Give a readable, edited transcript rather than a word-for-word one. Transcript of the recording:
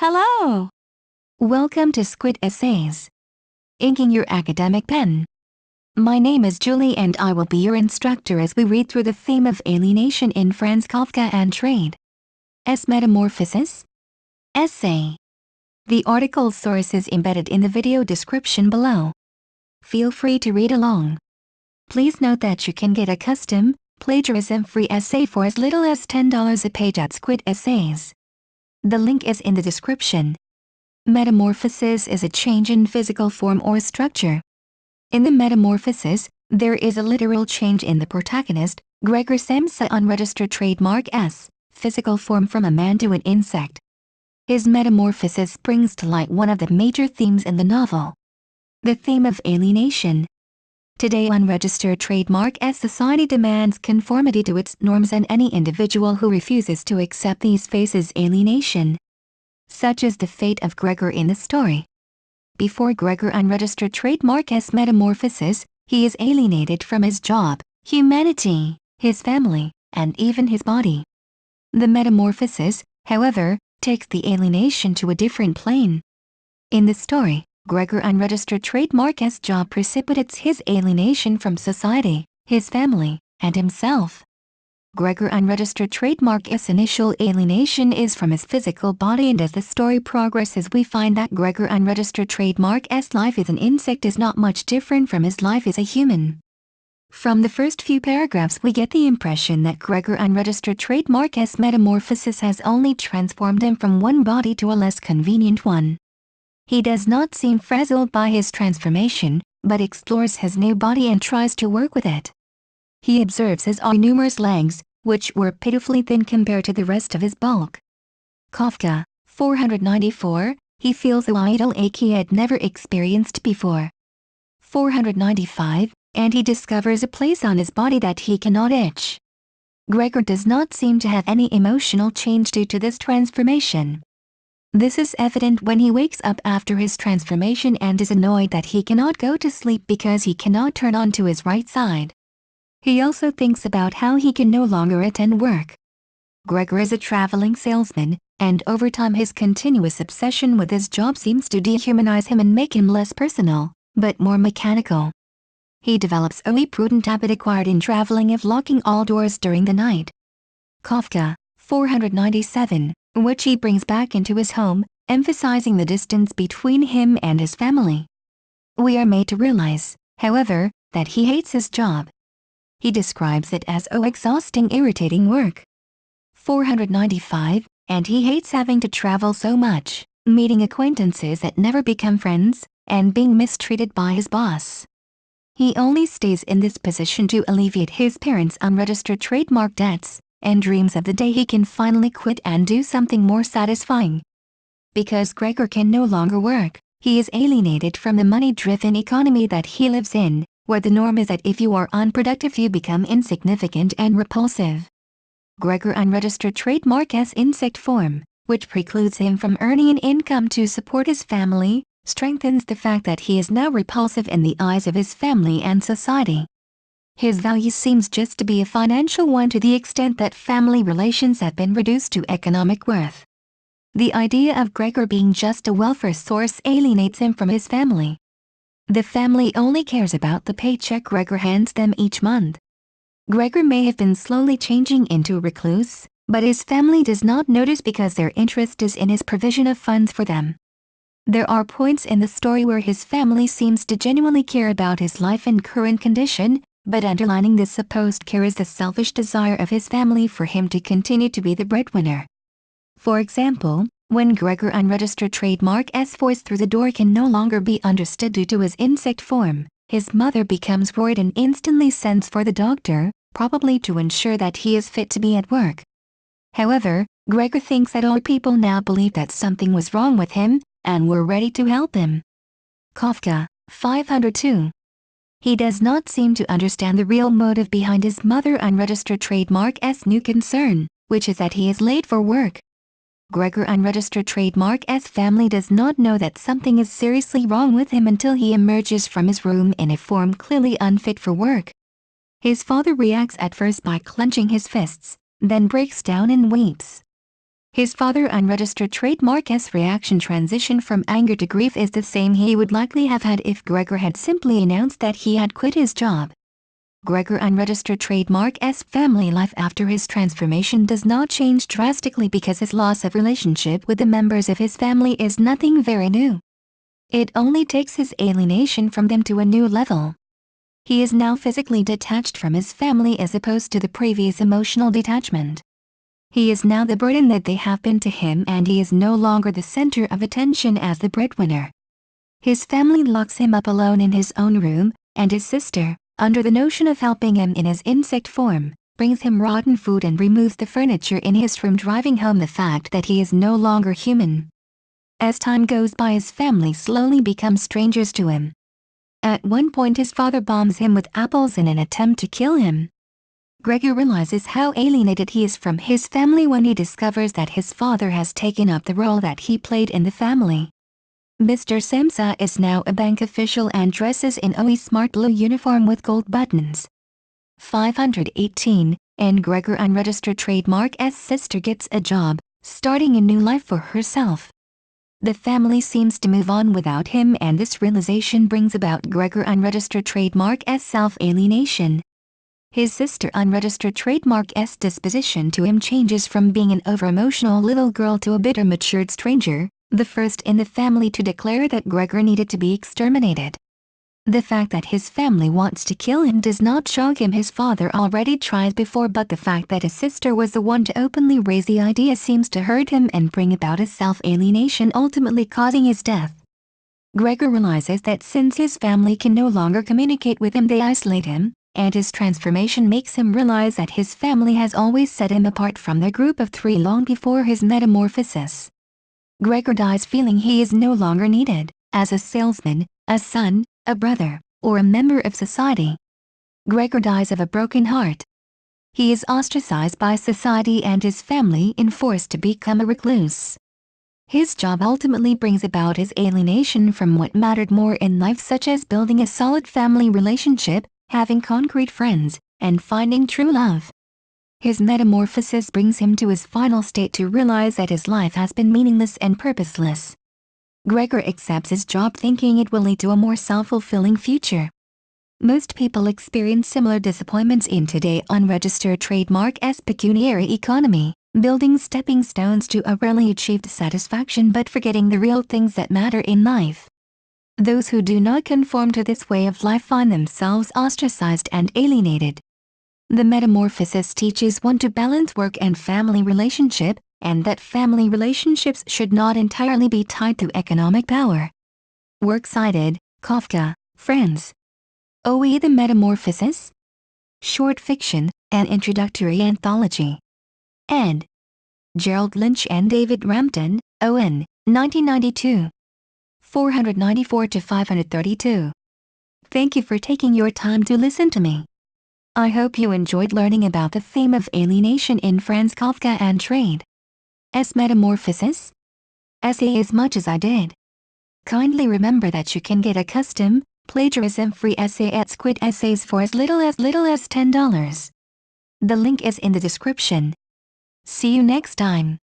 Hello! Welcome to Squid Essays. Inking your academic pen. My name is Julie and I will be your instructor as we read through the theme of alienation in Franz Kafka and trade. S. Metamorphosis. Essay. The article source is embedded in the video description below. Feel free to read along. Please note that you can get a custom, plagiarism-free essay for as little as $10 a page at Squid Essays. The link is in the description. Metamorphosis is a change in physical form or structure. In the metamorphosis, there is a literal change in the protagonist, Gregor Samsa's unregistered trademark S, physical form from a man to an insect. His metamorphosis brings to light one of the major themes in the novel. The theme of alienation. Today, unregistered trademark S society demands conformity to its norms, and any individual who refuses to accept these faces alienation. Such is the fate of Gregor in the story. Before Gregor unregistered trademark S metamorphosis, he is alienated from his job, humanity, his family, and even his body. The metamorphosis, however, takes the alienation to a different plane. In the story, Gregor unregistered trademark S job precipitates his alienation from society, his family, and himself. Gregor unregistered trademark S initial alienation is from his physical body, and as the story progresses we find that Gregor unregistered trademark S life as an insect is not much different from his life as a human. From the first few paragraphs we get the impression that Gregor unregistered trademark S metamorphosis has only transformed him from one body to a less convenient one. He does not seem frazzled by his transformation, but explores his new body and tries to work with it. He observes his numerous legs, which were pitifully thin compared to the rest of his bulk. Kafka, 494, he feels a vital ache he had never experienced before. 495, and he discovers a place on his body that he cannot itch. Gregor does not seem to have any emotional change due to this transformation. This is evident when he wakes up after his transformation and is annoyed that he cannot go to sleep because he cannot turn on to his right side. He also thinks about how he can no longer attend work. Gregor is a traveling salesman, and over time his continuous obsession with his job seems to dehumanize him and make him less personal, but more mechanical. He develops a prudent habit acquired in traveling of locking all doors during the night. Kafka, 497, which he brings back into his home, emphasizing the distance between him and his family. We are made to realize, however, that he hates his job. He describes it as exhausting, irritating work. 495, and he hates having to travel so much, meeting acquaintances that never become friends, and being mistreated by his boss. He only stays in this position to alleviate his parents' unregistered trademark debts, and dreams of the day he can finally quit and do something more satisfying. Because Gregor can no longer work, he is alienated from the money-driven economy that he lives in, where the norm is that if you are unproductive you become insignificant and repulsive. Gregor unregistered trademark S insect form, which precludes him from earning an income to support his family, strengthens the fact that he is now repulsive in the eyes of his family and society. His value seems just to be a financial one to the extent that family relations have been reduced to economic worth. The idea of Gregor being just a welfare source alienates him from his family. The family only cares about the paycheck Gregor hands them each month. Gregor may have been slowly changing into a recluse, but his family does not notice because their interest is in his provision of funds for them. There are points in the story where his family seems to genuinely care about his life and current condition, but underlining this supposed care is the selfish desire of his family for him to continue to be the breadwinner. For example, when Gregor unregistered trademark S voice through the door can no longer be understood due to his insect form, his mother becomes worried and instantly sends for the doctor, probably to ensure that he is fit to be at work. However, Gregor thinks that all people now believe that something was wrong with him, and were ready to help him. Kafka, 502. He does not seem to understand the real motive behind his mother unregistered trademark S new concern, which is that he is late for work. Gregor unregistered trademark S family does not know that something is seriously wrong with him until he emerges from his room in a form clearly unfit for work. His father reacts at first by clenching his fists, then breaks down and weeps. His father unregistered trademark S reaction transition from anger to grief is the same he would likely have had if Gregor had simply announced that he had quit his job. Gregor unregistered trademark S family life after his transformation does not change drastically because his loss of relationship with the members of his family is nothing very new. It only takes his alienation from them to a new level. He is now physically detached from his family as opposed to the previous emotional detachment. He is now the burden that they have been to him, and he is no longer the center of attention as the breadwinner. His family locks him up alone in his own room, and his sister, under the notion of helping him in his insect form, brings him rotten food and removes the furniture in his room, driving home the fact that he is no longer human. As time goes by, his family slowly becomes strangers to him. At one point his father bombs him with apples in an attempt to kill him. Gregor realizes how alienated he is from his family when he discovers that his father has taken up the role that he played in the family. Mr. Samsa is now a bank official and dresses in a smart blue uniform with gold buttons. 518, and Gregor unregistered trademark S sister gets a job, starting a new life for herself. The family seems to move on without him, and this realization brings about Gregor unregistered trademark S self-alienation. His sister unregistered trademark S disposition to him changes from being an over-emotional little girl to a bitter matured stranger, the first in the family to declare that Gregor needed to be exterminated. The fact that his family wants to kill him does not shock him. His father already tried before, but the fact that his sister was the one to openly raise the idea seems to hurt him and bring about a self-alienation, ultimately causing his death. Gregor realizes that since his family can no longer communicate with him, they isolate him, and his transformation makes him realize that his family has always set him apart from their group of three long before his metamorphosis. Gregor dies feeling he is no longer needed, as a salesman, a son, a brother, or a member of society. Gregor dies of a broken heart. He is ostracized by society and his family and forced to become a recluse. His job ultimately brings about his alienation from what mattered more in life, such as building a solid family relationship, having concrete friends, and finding true love. His metamorphosis brings him to his final state to realize that his life has been meaningless and purposeless. Gregor accepts his job thinking it will lead to a more self-fulfilling future. Most people experience similar disappointments in today unregistered trademark S pecuniary economy, building stepping stones to a rarely achieved satisfaction but forgetting the real things that matter in life. Those who do not conform to this way of life find themselves ostracized and alienated. The metamorphosis teaches one to balance work and family relationship, and that family relationships should not entirely be tied to economic power. Works cited: Kafka, Friends. OE The Metamorphosis? Short Fiction, an Introductory Anthology. Ed. Gerald Lynch and David Rampton, O.N., 1992. 494 to 532. Thank you for taking your time to listen to me. I hope you enjoyed learning about the theme of alienation in Franz Kafka and trade. S metamorphosis? Essay as much as I did. Kindly remember that you can get a custom, plagiarism-free essay at Squid Essays for as little as $10. The link is in the description. See you next time.